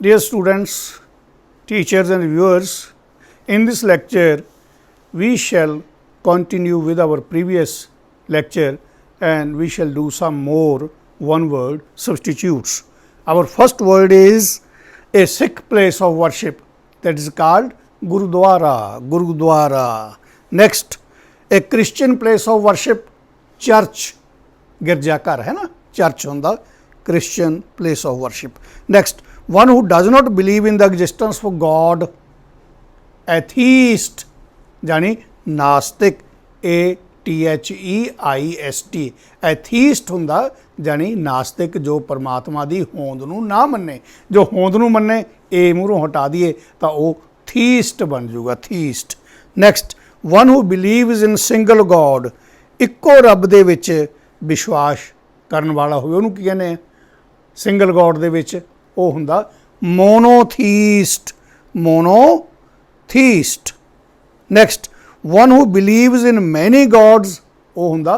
Dear students, teachers and viewers, in this lecture we shall continue with our previous lecture and we shall do some more one word substitutes. Our first word is a Sikh place of worship, that is called Gurudwara. Gurudwara. Next, a Christian place of worship, church. गिरजाघर है ना, church होंदा Christian place of worship. Next, one who does not believe in the existence of God, atheist यानी नास्तिक, ATHEIST. Atheist हुंदा यानी नास्तिक जो परमात्मा की होंद नूं ना मन्ने, जो होंद नूं मन्ने ए मूहरों हटा दिए तो वो थीस्ट बन जाऊगा, theist. Next, one who believes in single god, इक्को रब दे विच विश्वास करन वाला होवे उहनूं की कहने, सिंगल गॉड दे विच वो हुंदा monotheist. Monotheist. Next, one who believes in many gods वो हुंदा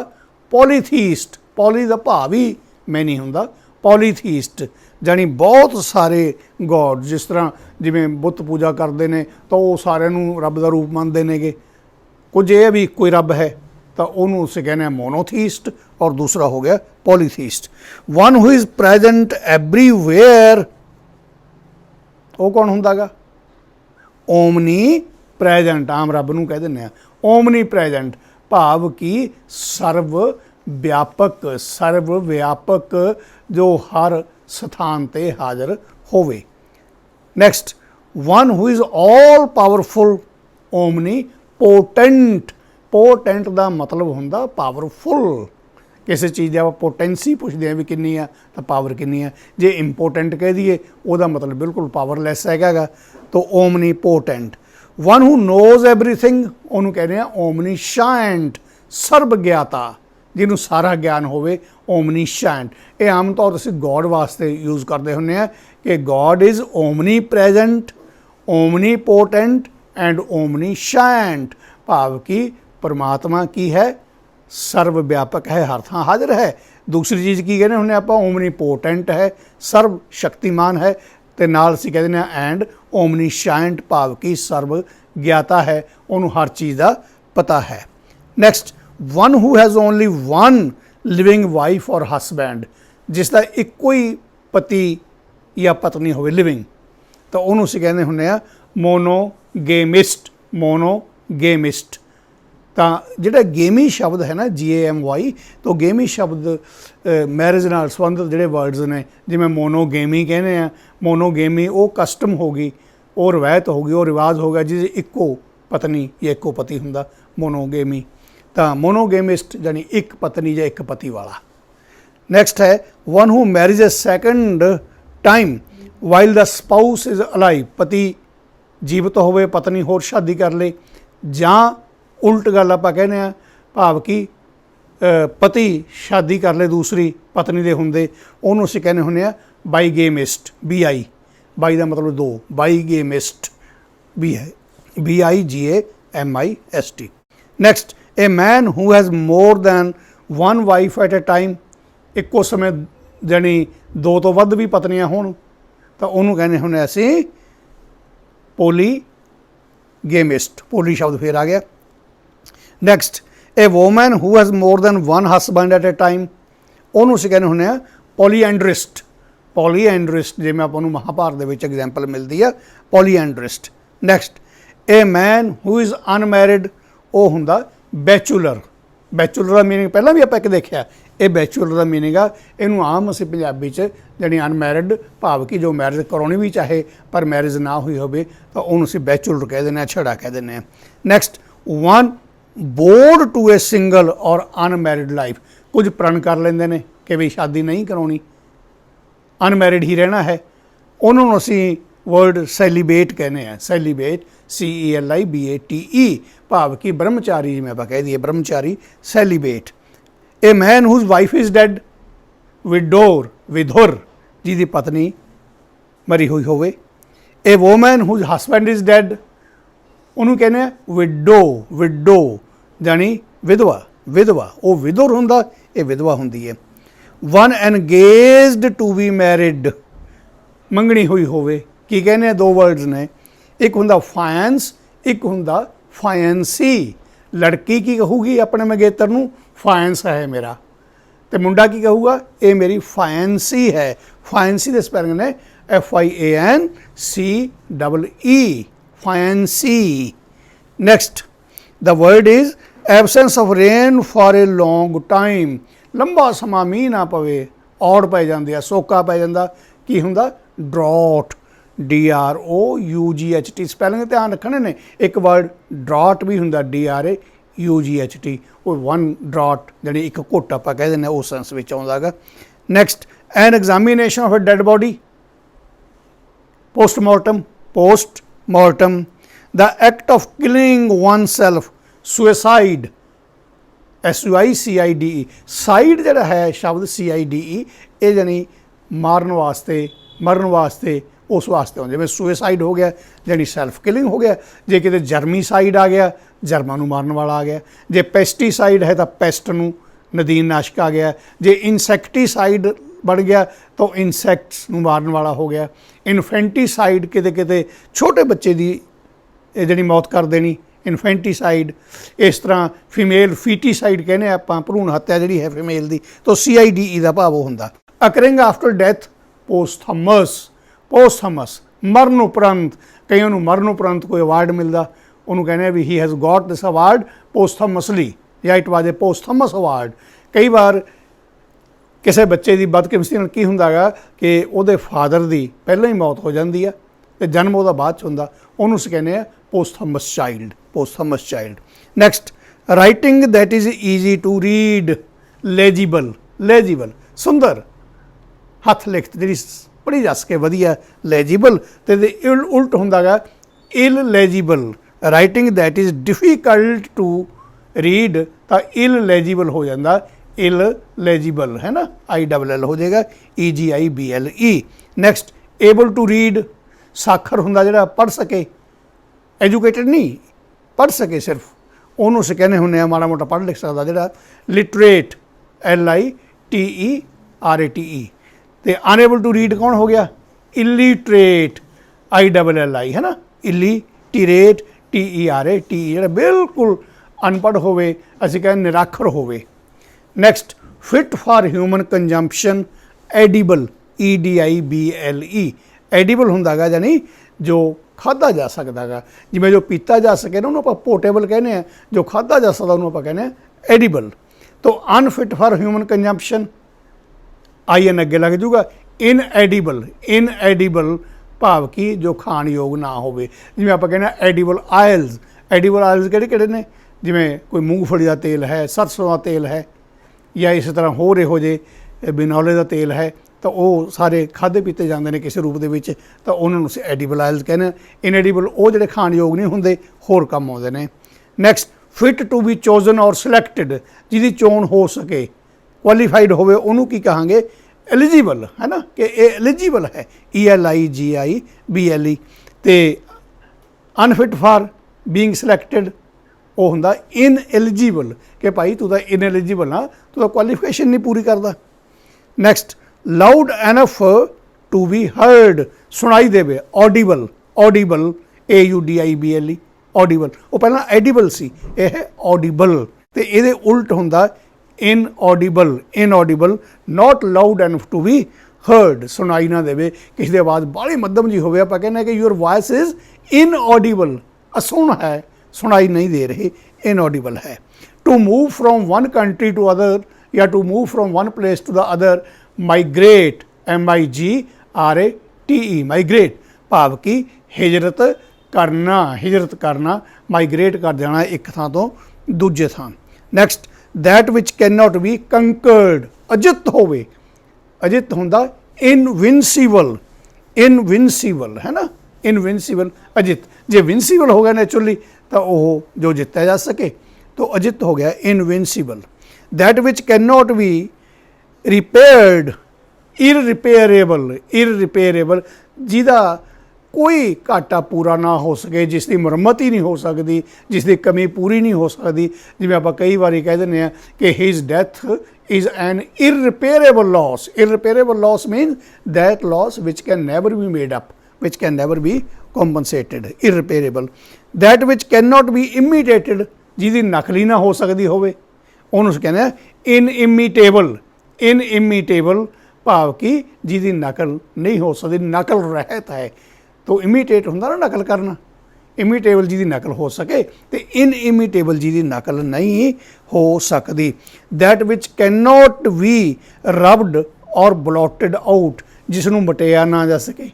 पॉलीथीस्ट. पॉली दा भाव ही मैनी हुंदा, पॉलीथीस्ट जानी बहुत सारे गॉड. जिस तरह जिवें बुत पूजा करते हैं तो वो सारिਆਂ ਨੂੰ रब का रूप मानते हैं, कुछ ये भी कोई रब है तो उन्होंने उसे कहने मोनोथीस्ट और दूसरा हो गया पॉलीथीस्ट. One who is present everywhere वो कौन होंदा गा? Omni present. आम रब नूं कह दिंदे आ ओमनी प्रेजेंट, भाव कि सर्व व्यापक जो हर स्थान ते हाज़र होवे. Next, one who is all powerful, omni potent. Potent का मतलब होंदा पावरफुल. किसी चीज़ की आप पोटेंसी पुछते हैं भी कितनी है तो पावर कितनी है. जे इंपोर्टेंट कह दिए वह मतलब बिल्कुल पावरलैस है तो omnipotent. One who knows everything उन्होंने कहते हैं ओमनीशायंट, सर्वज्ञाता जिन्हों सारा ज्ञान होवे, ओमनीशायंट. ये आम तौर पर असीं गॉड वास्ते यूज़ करते हुंदे आ कि God is omnipresent, omnipotent and omniscient, भाव कि परमात्मा की है, सर्वव्यापक है, हर थां हाजिर है. दूसरी चीज़ की कहने हुंदे आपां ओमनी पोटेंट है, सर्व शक्तिमान है, तो नाल असीं कहते हैं एंड ओमनीशायंट, भाव कि सर्व ज्ञाता है, उन्होंने हर चीज़ का पता है. Next, one who has only one living wife और हसबैंड, जिसका इक्को ही पति या पत्नी होवे लिविंग तो उन्होंने असीं कहते हुंदे आ मोनोगेमिस्ट. मोनोगेमिस्ट. तो जिहड़ा गेमी शब्द है ना GAMY, तो गेमी शब्द मैरिज नाल संबंधित जिहड़े वर्ड्स ने, जिवें मोनोगेमी कहने आ, मोनोगेमी वो कस्टम होगी, वो रवायत होगी, वो रिवाज होगा जिसे इक्को पत्नी या इक्को पति हुंदा, मोनोगेमी. तो मोनोगेमिस्ट यानी एक पत्नी या एक पति वाला. नैक्सट है one who marriage A second time while the spouse is alive, पति जीवित होवे, पत्नी होर शादी कर ले, जां उल्ट गल आपां कहने आ भाव कि पति शादी कर ले दूसरी पत्नी दे हुंदे, उहनूं असीं कहने हुंदे आ बाईगेमिस्ट. BI, बाई का मतलब दो, बाईगेमिस्ट, BIGAMIST. Next, a man who has more than one wife eight a time, इक्को समय जानी दो तो वध भी पत्नियां होण तो उन्होंने कहने हुंदे असीं पोलीगेमिस्ट. पोली शब्द फिर आ गया. Next, a woman who has more than one husband at a time, उन्होंने असीं कहने हुंदे आ पॉलीएंड्रिस्ट. पॉलीएंड्रिस्ट जिवें आपां नूं महाभारत दे विच एग्जाम्पल मिलती है, polyandrist. Next, a man who is unmarried वो हुंदा बैचुलर. बैचुलर का मीनिंग पहला भी आपां एक देखिया, ये बैचुलर का मीनिंग आ, इनू आम असीं पंजाबी च जानी अनमैरिड भाव कि जो मैरिज कराउणी भी चाहे पर मैरिज ना हुई होवे तो उन्होंने असीं बैचुलर कह दिंदे आ, छड़ा कह दिंदे आ. नैक्सट, वन बोर्ड टू ए सिंगल और अनमैरिड लाइफ, कुछ प्रण कर लेंदे ने कि भी शादी नहीं कराउणी, अनमैरिड ही रहना है, उन्होंने असीं वर्ड सैलीबेट कहने हैं. सैलीबेट CELIBATE, भाव कि ब्रह्मचारी, जिवें आपां कह दईए ब्रह्मचारी, celibate. A man whose wife is dead, widower, विधुर जिहदी पत्नी मरी हुई होवे. A woman whose husband is dead, उन्होंने कहने विडो. विडो यानी विधवा, विधवा वो विधुर हुंदा, ये विधवा हुंदी है. One engaged to be married, मंगनी हुई होवे ਕੀ ਕਹਿੰਦੇ ਆ, ਦੋ ਵਰਡਸ ਨੇ, ਇੱਕ ਹੁੰਦਾ ਫਾਇੰਸ, ਇੱਕ ਹੁੰਦਾ ਫਾਇੰਸੀ। ਲੜਕੀ ਕੀ ਕਹੂਗੀ ਆਪਣੇ ਮੰਗੇਤਰ ਨੂੰ, ਫਾਇੰਸ ਹੈ ਮੇਰਾ, ਤੇ ਮੁੰਡਾ ਕੀ ਕਹੂਗਾ, ਇਹ ਮੇਰੀ ਫਾਇੰਸੀ ਹੈ। ਫਾਇੰਸੀ ਦੇ ਸਪੈਲਿੰਗ ਨੇ FIANCEE, fiancee. Next, the word is absence of rain for a long time. ਲੰਬਾ ਸਮਾਂ ਮੀਂਹ ਨਾ ਪਵੇ, ਔੜ ਪੈ ਜਾਂਦੇ ਆ, ਸੋਕਾ ਪੈ ਜਾਂਦਾ, ਕੀ ਹੁੰਦਾ, ਡਰੌਟ, DROUGHT। ਸਪੈਲਿੰਗ ਧਿਆਨ ਰੱਖਣੇ ਨੇ। ਇੱਕ ਵਰਡ ਡਰਾਟ ਵੀ ਹੁੰਦਾ, DRAUGHT, ਉਹ ਵਨ ਡਰਾਟ ਜਿਹੜੀ ਇੱਕ ਘੁੱਟ ਆਪਾਂ ਕਹਿ ਦਿੰਦੇ ਉਸ ਸੈਂਸ ਵਿੱਚ ਆਉਂਦਾ ਹੈਗਾ। Next, an examination of a dead body, postmortem, postmortem. The act of killing oneself, suicide, SUICIDE। ਸਾਈਡ ਜਿਹੜਾ ਹੈ ਸ਼ਬਦ CIDE, ਇਹ ਜਾਨੀ ਮਾਰਨ ਵਾਸਤੇ, ਮਰਨ ਵਾਸਤੇ, ਉਸ ਵਾਸਤੇ ਆਉਂਦੇ। ਜਿਵੇਂ ਸੁਸਾਈਡ ਹੋ ਗਿਆ ਜਾਨੀ ਸੈਲਫ ਕਿਲਿੰਗ ਹੋ ਗਿਆ। ਜੇ ਕਿਤੇ ਜਰਮੀਸਾਈਡ ਆ ਗਿਆ, ਜਰਮਾਂ ਨੂੰ ਮਾਰਨ ਵਾਲਾ ਆ ਗਿਆ। ਜੇ ਪੈਸਟੀਸਾਈਡ ਹੈ ਤਾਂ ਪੈਸਟ ਨੂੰ, ਨਦੀਨ ਨਾਸ਼ਕ ਆ ਗਿਆ। ਜੇ ਇਨਸੈਕਟੀਸਾਈਡ ਬਣ ਗਿਆ ਤਾਂ ਇਨਸੈਕਟਸ ਨੂੰ ਮਾਰਨ ਵਾਲਾ ਹੋ ਗਿਆ। ਇਨਫੈਂਟੀਸਾਈਡ ਕਿਤੇ ਕਿਤੇ ਛੋਟੇ ਬੱਚੇ ਦੀ ਜਿਹੜੀ ਮੌਤ ਕਰ ਦੇਣੀ, ਇਨਫੈਂਟੀਸਾਈਡ। ਇਸ ਤਰ੍ਹਾਂ ਫੀਮੇਲ ਫੀਟੀਸਾਈਡ ਕਹਿੰਦੇ ਆਪਾਂ, ਭਰੂਣ ਹੱਤਿਆ ਜਿਹੜੀ ਹੈ ਫੀਮੇਲ ਦੀ, ਤਾਂ CIDE ਦਾ ਭਾਵ ਉਹ ਹੁੰਦਾ। ਅਕਰਿੰਗ ਆਫਟਰ ਡੈਥ, ਪੋਸਥਮਸ, ਪੋਸਥਮਸ, ਮਰਨ ਉਪਰੰਤ। ਕਈਆਂ ਨੂੰ ਮਰਨ ਉਪਰੰਤ ਕੋਈ ਅਵਾਰਡ ਮਿਲਦਾ, ਉਹਨੂੰ ਕਹਿੰਦੇ ਵੀ ਹੀ has got this award posthumously, ਜਾਂ ਇਟ ਵਾਜ਼ ਏ ਪੋਸਥਮਸ ਅਵਾਰਡ। ਕਈ ਵਾਰ ਕਿਸੇ ਬੱਚੇ ਦੀ ਬਦਕਿਸਮਤੀ ਨਾਲ ਕੀ ਹੁੰਦਾ ਹੈਗਾ ਕਿ ਉਹਦੇ ਫਾਦਰ ਦੀ ਪਹਿਲਾਂ ਹੀ ਮੌਤ ਹੋ ਜਾਂਦੀ ਆ ਤੇ ਜਨਮ ਉਹਦਾ ਬਾਅਦ 'ਚ ਹੁੰਦਾ, ਉਹਨੂੰ ਅਸੀਂ ਕਹਿੰਦੇ ਆ posthumous child, posthumous child. Next, writing that is easy to read, legible, legible, ਸੁੰਦਰ ਹੱਥ ਲਿਖਤ ਜਿਹੜੀ ਪੜ੍ਹੀ ਜਾ ਸਕੇ ਵਧੀਆ, ਲੈਜੀਬਲ। ਤੇ ਉਲਟ ਹੁੰਦਾ ਗਾ illegible. Writing that is difficult to read ਤਾਂ ਇਲ ਲੈਜੀਬਲ ਹੋ ਜਾਂਦਾ, ਇਲ ਲੈਜੀਬਲ ਹੈ ਨਾ, ILL ਹੋ ਜਾਏਗਾ, EGIBLE। Next, able to read, ਸਾਖਰ ਹੁੰਦਾ ਜਿਹੜਾ ਪੜ੍ਹ ਸਕੇ, ਐਜੂਕੇਟਡ ਨਹੀਂ, ਪੜ੍ਹ ਸਕੇ ਸਿਰਫ, ਉਹਨੂੰ ਅਸੀਂ ਕਹਿੰਦੇ ਹੁੰਦੇ ਆ ਮਾੜਾ ਮੋਟਾ ਪੜ੍ਹ ਲਿਖ ਸਕਦਾ ਜਿਹੜਾ। Literate, LITERATE। ਤੇ ਅਨਏਬਲ ਟੂ ਰੀਡ ਕੌਣ ਹੋ ਗਿਆ, ਇਲੀਟਰੇਟ, ILLI ਹੈ ਨਾ, ਇਲੀਟਰੇਟ, TERATE, ਜਿਹੜਾ ਬਿਲਕੁਲ ਅਨਪੜ੍ਹ ਹੋਵੇ, ਅਸੀਂ ਕਹਿੰਦੇ ਨਿਰਾਖਰ ਹੋਵੇ। Next, fit for human consumption, edible, EDIBLE। Edible ਹੁੰਦਾ ਗਾ ਜਾਨੀ ਜੋ ਖਾਧਾ ਜਾ ਸਕਦਾ ਗਾ, ਜਿਵੇਂ ਜੋ ਪੀਤਾ ਜਾ ਸਕੇ ਨਾ ਉਹਨੂੰ ਆਪਾਂ ਪੋਰਟੇਬਲ ਕਹਿੰਦੇ ਆ, ਜੋ ਖਾਧਾ ਜਾ ਸਕਦਾ ਉਹਨੂੰ ਆਪਾਂ ਕਹਿੰਦੇ ਆ ਐਡੀਬਲ। ਤੋਂ unfit for human consumption, IN ਅੱਗੇ ਲੱਗ ਜੂਗਾ, ਇਨਐਡੀਬਲ, ਇਨਐਡੀਬਲ ਭਾਵ ਕਿ ਜੋ ਖਾਣ ਯੋਗ ਨਾ ਹੋਵੇ। ਜਿਵੇਂ ਆਪਾਂ ਕਹਿੰਦੇ ਐਡੀਬਲ ਆਇਲਸ, ਐਡੀਬਲ ਆਇਲਸ ਕਿਹੜੇ ਕਿਹੜੇ ਨੇ, ਜਿਵੇਂ ਕੋਈ ਮੂੰਗਫਲੀ ਦਾ ਤੇਲ ਹੈ, ਸਰਸੋਂ ਦਾ ਤੇਲ ਹੈ, ਜਾਂ ਇਸ ਤਰ੍ਹਾਂ ਹੋਰ ਇਹੋ ਜਿਹੇ ਬਿਨੌਲੇ ਦਾ ਤੇਲ ਹੈ, ਤਾਂ ਉਹ ਸਾਰੇ ਖਾਧੇ ਪੀਤੇ ਜਾਂਦੇ ਨੇ ਕਿਸੇ ਰੂਪ ਦੇ ਵਿੱਚ, ਤਾਂ ਉਹਨਾਂ ਨੂੰ ਅਸੀਂ ਐਡੀਬਲ ਆਇਲਸ ਕਹਿੰਦੇ। ਇਨਐਡੀਬਲ ਉਹ ਜਿਹੜੇ ਖਾਣ ਯੋਗ ਨਹੀਂ ਹੁੰਦੇ, ਹੋਰ ਕੰਮ ਆਉਂਦੇ ਨੇ। Next, fit to be chosen or selected, ਜਿਹਦੀ ਚੋਣ ਹੋ ਸਕੇ, ਕੁਆਲੀਫਾਈਡ ਹੋਵੇ, ਉਹਨੂੰ ਕੀ ਕਹਾਂਗੇ, ਐਲੀਜੀਬਲ ਹੈ ਨਾ, ਕਿ ਇਹ ਐਲੀਜੀਬਲ ਹੈ, ELIGIBLE। ਤੇ ਅਨਫਿਟ ਫਾਰ ਬੀਇੰਗ ਸਿਲੈਕਟਡ ਉਹ ਹੁੰਦਾ ਇਨਐਲੀਜੀਬਲ, ਕਿ ਭਾਈ ਤੂੰ ਤਾਂ ਇਨਐਲੀਜੀਬਲ ਆ, ਤੂੰ ਤਾਂ ਕੁਆਲੀਫਿਕੇਸ਼ਨ ਨਹੀਂ ਪੂਰੀ ਕਰਦਾ। Next, loud enough to be heard, ਸੁਣਾਈ ਦੇਵੇ, ਔਡੀਬਲ, ਔਡੀਬਲ, AUDIBLE, ਔਡੀਬਲ। ਉਹ ਪਹਿਲਾਂ ਐਡੀਬਲ ਸੀ, ਇਹ ਹੈ ਔਡੀਬਲ। ਤੇ ਇਹਦੇ ਉਲਟ ਹੁੰਦਾ inaudible, inaudible, not loud enough to be heard, ਸੁਣਾਈ ਨਾ ਦੇਵੇ, ਕਿਸੇ ਦੀ ਆਵਾਜ਼ ਬਾਹਲੀ ਮੱਧਮ ਜੀ ਹੋਵੇ, ਆਪਾਂ ਕਹਿੰਦੇ ਕਿ ਯੂਅਰ ਵਾਇਸ ਇਜ਼ ਇਨऑਡੀਬਲ, ਅਸੁਣ ਹੈ, ਸੁਣਾਈ ਨਹੀਂ ਦੇ ਰਹੇ, ਇਨऑਡੀਬਲ ਹੈ। To move from one country to other, ਜਾਂ to move from one place to the other, migrate, MIGRATE, migrate ਭਾਵ ਕਿ ਹਿਜਰਤ ਕਰਨਾ, ਹਿਜਰਤ ਕਰਨਾ, ਮਾਈਗ੍ਰੇਟ ਕਰ ਜਾਣਾ ਇੱਕ ਥਾਂ ਤੋਂ ਦੂਜੇ ਥਾਂ। Next, that which can not be conquered, ਅਜਿੱਤ ਹੋਵੇ, ਅਜਿੱਤ ਹੁੰਦਾ ਇਨਵਿੰਸੀਬਲ, ਇਨਵਿੰਸੀਬਲ ਹੈ ਨਾ, ਇਨਵਿੰਸੀਬਲ, ਅਜਿੱਤ। ਜੇ ਵਿੰਸੀਬਲ ਹੋ ਗਿਆ ਨੈਚੁਰਲੀ ਤਾਂ ਉਹ ਜੋ ਜਿੱਤਿਆ ਜਾ ਸਕੇ, ਤਾਂ ਅਜਿੱਤ ਹੋ ਗਿਆ invincible. That which can not be repaired, irreparable, irreparable, ਜਿਹਦਾ ਕੋਈ ਘਾਟਾ ਪੂਰਾ ਨਾ ਹੋ ਸਕੇ, ਜਿਸ ਦੀ ਮੁਰੰਮਤ ਹੀ ਨਹੀਂ ਹੋ ਸਕਦੀ, ਜਿਸ ਦੀ ਕਮੀ ਪੂਰੀ ਨਹੀਂ ਹੋ ਸਕਦੀ। ਜਿਵੇਂ ਆਪਾਂ ਕਈ ਵਾਰੀ ਕਹਿ ਦਿੰਦੇ ਹਾਂ ਕਿ his death is an irreparable loss, irreparable loss means that loss which can never be made up, which can never be compensated, irreparable. That which cannot be imitated, ਜਿਹਦੀ ਨਕਲ ਹੀ ਨਾ ਹੋ ਸਕਦੀ ਹੋਵੇ, ਉਹਨੂੰ ਕਹਿੰਦੇ ਆ ਇਨਇਮੀਟੇਬਲ। ਇਨਇਮੀਟੇਬਲ ਭਾਵ ਕਿ ਜਿਹਦੀ ਨਕਲ ਨਹੀਂ ਹੋ ਸਕਦੀ, ਨਕਲ ਰਹਿਤ ਹੈ। ਤੋ ਇਮੀਟੇਟ ਹੁੰਦਾ ਨਾ ਨਕਲ ਕਰਨਾ, ਇਮੀਟੇਬਲ ਜਿਹਦੀ ਨਕਲ ਹੋ ਸਕੇ, ਅਤੇ ਇਨਇਮੀਟੇਬਲ ਜਿਹਦੀ ਨਕਲ ਨਹੀਂ ਹੋ ਸਕਦੀ। That which can not be rubbed or blotted out, ਜਿਸ ਨੂੰ ਮਟਿਆ ਨਾ ਜਾ ਸਕੇ।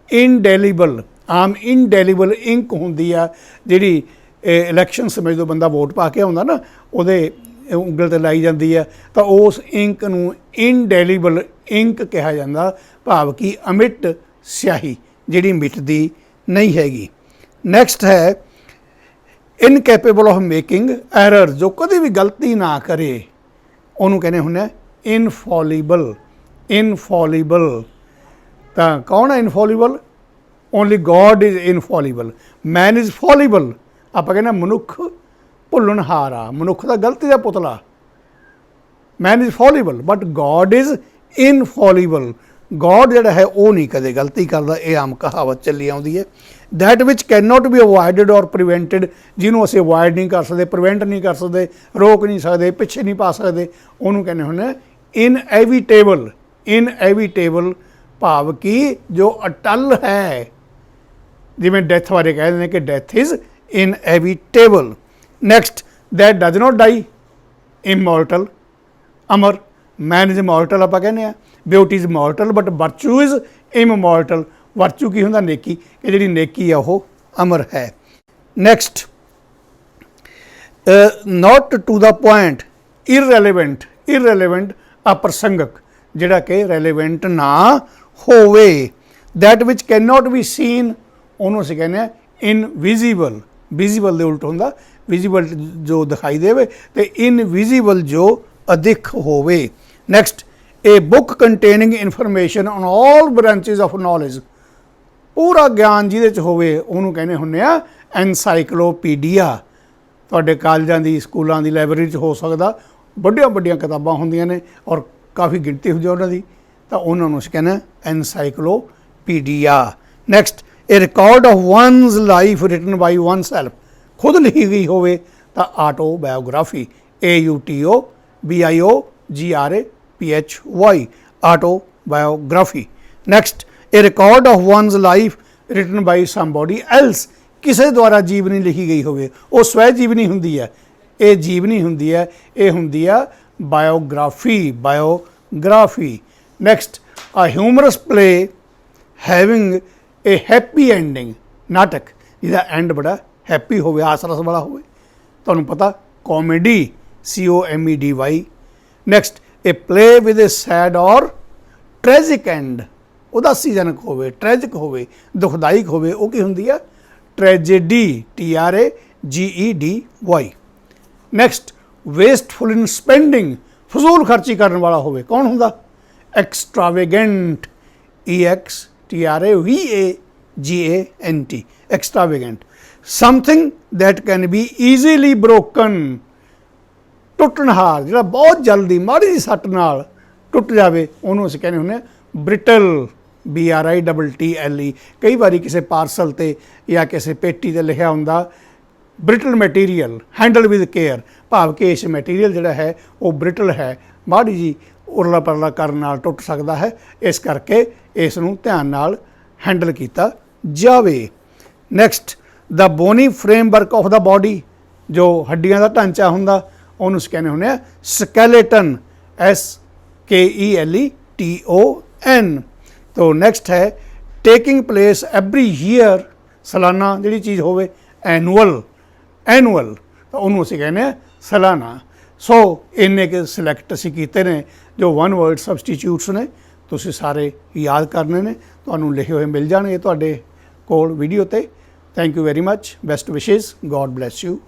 ਇਨਡੈਲੀਬਲ, ਆਮ ਇਨਡੈਲੀਬਲ ਇੰਕ ਹੁੰਦੀ ਆ ਜਿਹੜੀ ਇਲੈਕਸ਼ਨ ਸਮੇਂ ਜਦੋਂ ਬੰਦਾ ਵੋਟ ਪਾ ਕੇ ਆਉਂਦਾ ਨਾ, ਉਹਦੇ ਉਂਗਲ 'ਤੇ ਲਾਈ ਜਾਂਦੀ ਹੈ, ਤਾਂ ਉਸ ਇੰਕ ਨੂੰ ਇਨਡੈਲੀਬਲ ਇੰਕ ਕਿਹਾ ਜਾਂਦਾ, ਭਾਵ ਕਿ ਅਮਿਟ ਸਿਆਹੀ ਜਿਹੜੀ ਮਿਟਦੀ ਨਹੀਂ ਹੈਗੀ। ਨੈਕਸਟ ਹੈ ਇਨਕੈਪੇਬਲ ਆਫ ਮੇਕਿੰਗ ਐਰਰ, ਜੋ ਕਦੇ ਵੀ ਗਲਤੀ ਨਾ ਕਰੇ, ਉਹਨੂੰ ਕਹਿੰਦੇ ਹੁੰਦੇ ਇਨਫੋਲੀਬਲ। ਇਨਫੋਲੀਬਲ ਤਾਂ ਕੌਣ ਹੈ infallible? Only God is infallible. Man is fallible. ਆਪਾਂ ਕਹਿੰਦੇ ਮਨੁੱਖ ਭੁੱਲਣਹਾਰ ਆ, ਮਨੁੱਖ ਦਾ ਗਲਤੀ ਦਾ ਪੁਤਲਾ। Man is fallible but God is infallible. God ਜਿਹੜਾ ਹੈ ਉਹ ਨਹੀਂ ਕਦੇ ਗਲਤੀ ਕਰਦਾ, ਇਹ ਆਮ ਕਹਾਵਤ ਚੱਲੀ ਆਉਂਦੀ ਹੈ। That which can not be avoided or prevented, ਜਿਹਨੂੰ ਅਸੀਂ ਅਵੋਇਡ ਨਹੀਂ ਕਰ ਸਕਦੇ, ਪ੍ਰੀਵੈਂਟ ਨਹੀਂ ਕਰ ਸਕਦੇ, ਰੋਕ ਨਹੀਂ ਸਕਦੇ, ਪਿੱਛੇ ਨਹੀਂ ਪਾ ਸਕਦੇ, ਉਹਨੂੰ ਕਹਿੰਦੇ ਹੁੰਦੇ ਇਨਐਵੀਟੇਬਲ। ਇਨਐਵੀਟੇਬਲ ਭਾਵ ਕਿ ਜੋ ਅਟੱਲ ਹੈ, ਜਿਵੇਂ ਡੈਥ ਬਾਰੇ ਕਹਿ ਦਿੰਦੇ ਨੇ ਕਿ death is inevitable. Next that does not die, immortal, ਅਮਰ। ਮੈਨ ਇਜ਼ ਇਮੋਰਟਲ ਆਪਾਂ ਕਹਿੰਦੇ ਹਾਂ, beauty is mortal but virtue is immortal. Virtue ਕੀ ਹੁੰਦਾ? ਨੇਕੀ, ਕਿ ਜਿਹੜੀ ਨੇਕੀ ਆ ਉਹ ਅਮਰ ਹੈ। Next not to the point, irrelevant. Irrelevant ਅਪ੍ਰਸੰਗਕ, ਜਿਹੜਾ ਕਿ ਰੈਲੇਵੈਂਟ ਨਾ ਹੋਵੇ। That which can not be seen, ਉਹਨੂੰ ਅਸੀਂ ਕਹਿੰਦੇ ਹਾਂ ਇਨਵਿਜ਼ੀਬਲ। ਵਿਜ਼ੀਬਲ ਦੇ ਉਲਟ ਹੁੰਦਾ, ਵਿਜ਼ੀਬਲ ਜੋ ਦਿਖਾਈ ਦੇਵੇ, ਅਤੇ ਇਨਵਿਜ਼ੀਬਲ ਜੋ ਅਦਿੱਖ ਹੋਵੇ। Next a book containing information on all branches of knowledge, ਪੂਰਾ ਗਿਆਨ ਜਿਹਦੇ 'ਚ ਹੋਵੇ, ਉਹਨੂੰ ਕਹਿੰਦੇ ਹੁੰਦੇ ਆ ਐਨਸਾਈਕਲੋਪੀਡੀਆ। ਤੁਹਾਡੇ ਕਾਲਜਾਂ ਦੀ, ਸਕੂਲਾਂ ਦੀ ਲਾਇਬ੍ਰੇਰੀ 'ਚ ਹੋ ਸਕਦਾ, ਵੱਡੀਆਂ ਵੱਡੀਆਂ ਕਿਤਾਬਾਂ ਹੁੰਦੀਆਂ ਨੇ ਔਰ ਕਾਫੀ ਗਿਣਤੀ ਹੁੰਦੀ ਉਹਨਾਂ ਦੀ, ਤਾਂ ਉਹਨਾਂ ਨੂੰ ਅਸੀਂ ਕਹਿੰਦੇ encyclopedia. Next a record of one's life written by oneself, ਖੁਦ ਲਿਖੀ ਗਈ ਹੋਵੇ ਤਾਂ autobiography. AUTOBIOGRAPHY, autobiography. Next a record of one's life written by somebody else, ਕਿਸੇ ਦੁਆਰਾ ਜੀਵਨੀ ਲਿਖੀ ਗਈ ਹੋਵੇ, ਉਹ ਸਵੈ ਜੀਵਨੀ ਹੁੰਦੀ ਹੈ। ਇਹ ਜੀਵਨੀ ਹੁੰਦੀ ਹੈ, ਇਹ ਹੁੰਦੀ ਆ ਬਾਇਓਗ੍ਰਾਫੀ। ਬਾਇਓਗ੍ਰਾਫੀ। ਨੈਕਸਟ ਆ ਹਿਊਮਰਸ ਪਲੇ ਹੈਵਿੰਗ ਏ ਹੈਪੀ ਐਂਡਿੰਗ, ਨਾਟਕ ਜਿਹਦਾ ਐਂਡ ਬੜਾ ਹੈਪੀ ਹੋਵੇ, ਹਾਸ ਰਸ ਵਾਲਾ ਹੋਵੇ। ਤੁਹਾਨੂੰ ਪਤਾ comedy, COMEDY। Next a play with a sad or tragic end, ਉਦਾਸੀਜਨਕ ਹੋਵੇ, ਟ੍ਰੈਜਿਕ ਹੋਵੇ, ਦੁਖਦਾਇਕ ਹੋਵੇ, ਉਹ ਕੀ ਹੁੰਦੀ ਆ? Tragedy, TRAGEDY। Next wasteful in spending, ਫਜ਼ੂਲ ਖਰਚੀ ਕਰਨ ਵਾਲਾ ਹੋਵੇ, ਕੌਣ ਹੁੰਦਾ? Extravagant, EXTRAVAGANT, extravagant. Something that can be easily broken, ਟੁੱਟਣਹਾਰ, ਜਿਹੜਾ ਬਹੁਤ ਜਲਦੀ ਮਾੜੀ ਜਿਹੀ ਸੱਟ ਨਾਲ ਟੁੱਟ ਜਾਵੇ, ਉਹਨੂੰ ਅਸੀਂ ਕਹਿੰਦੇ ਹੁੰਦੇ ਹਾਂ ਬ੍ਰਿਟਲ, BRITTLE। ਕਈ ਵਾਰੀ ਕਿਸੇ ਪਾਰਸਲ 'ਤੇ ਜਾਂ ਕਿਸੇ ਪੇਟੀ 'ਤੇ ਲਿਖਿਆ ਹੁੰਦਾ brittle material, handle with care, ਭਾਵ ਕਿ ਇਸ ਮਟੀਰੀਅਲ ਜਿਹੜਾ ਹੈ ਉਹ ਬ੍ਰਿਟਲ ਹੈ, ਮਾੜੀ ਜੀ ਉਰਲਾ ਪਰਲਾ ਕਰਨ ਨਾਲ ਟੁੱਟ ਸਕਦਾ ਹੈ, ਇਸ ਕਰਕੇ ਇਸ ਨੂੰ ਧਿਆਨ ਨਾਲ ਹੈਂਡਲ ਕੀਤਾ ਜਾਵੇ। Next the bony framework of the body, ਜੋ ਹੱਡੀਆਂ ਦਾ ਢਾਂਚਾ ਹੁੰਦਾ, ਉਹਨੂੰ ਕਹਿੰਦੇ ਹੁੰਦੇ ਆ ਸਕੈਲੇਟਨ, SKELETON। ਤੋ ਨੈਕਸਟ ਹੈ ਟੇਕਿੰਗ ਪਲੇਸ ਐਵਰੀ ਈਅਰ, ਸਾਲਾਨਾ ਜਿਹੜੀ ਚੀਜ਼ ਹੋਵੇ, ਐਨੂਅਲ। ਐਨੂਅਲ ਤਾਂ ਉਹਨੂੰ ਅਸੀਂ ਕਹਿੰਦੇ ਹਾਂ ਸਾਲਾਨਾ। ਸੋ ਇੰਨੇ ਕੁ ਸਿਲੈਕਟ ਅਸੀਂ ਕੀਤੇ ਨੇ ਜੋ ਵਨ ਵਰਡ ਸਬਸਟੀਚਿਊਟਸ ਨੇ, ਤੁਸੀਂ ਸਾਰੇ ਯਾਦ ਕਰਨੇ ਨੇ, ਤੁਹਾਨੂੰ ਲਿਖੇ ਹੋਏ ਮਿਲ ਜਾਣਗੇ ਤੁਹਾਡੇ ਕੋਲ ਵੀਡੀਓ 'ਤੇ। Thank you very much, best wishes, God bless you.